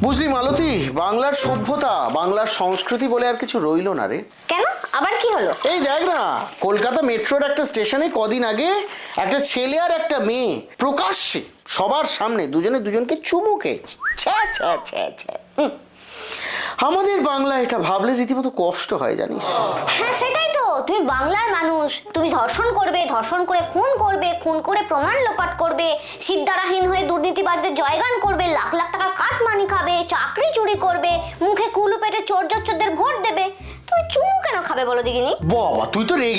বুঝলি মালতী, বাংলার সভ্যতা, বাংলার সংস্কৃতি বলে আর কিছু রইলো না রে। কেন, আবার কি হলো? এই দেখ না, কলকাতা মেট্রোর একটা স্টেশনে কদিন আগে একটা ছেলে আর একটা মেয়ে প্রকাশ্যে সবার সামনে দুজনে দুজনকে চুমু খেয়েছে। ছ্যা ছ্যা ছ্যা ছ্যা। আমাদের বাংলা এটা ভাবলে রীতিমতো কষ্ট হয় জানিস। হ্যাঁ সেটাই তো, তুমি বাংলার মানুষ, তুমি ধর্ষণ করবে, ধর্ষণ করে খুন করবে, খুন করে প্রমাণ লোপাট করবে, সিদ্ধারাহীন হয়ে দুর্নীতিবাদদের জয়গান করবে, লাখ লাখ টাকা কাটমানি খাবে, চাকরি চুরি করবে, মুখে কুলু পেটে চোর জচ্চরদের ভোট দেবে, তুমি চুমু কেন খাবে বলো দেখিনি? বাবা তুই তো রেগে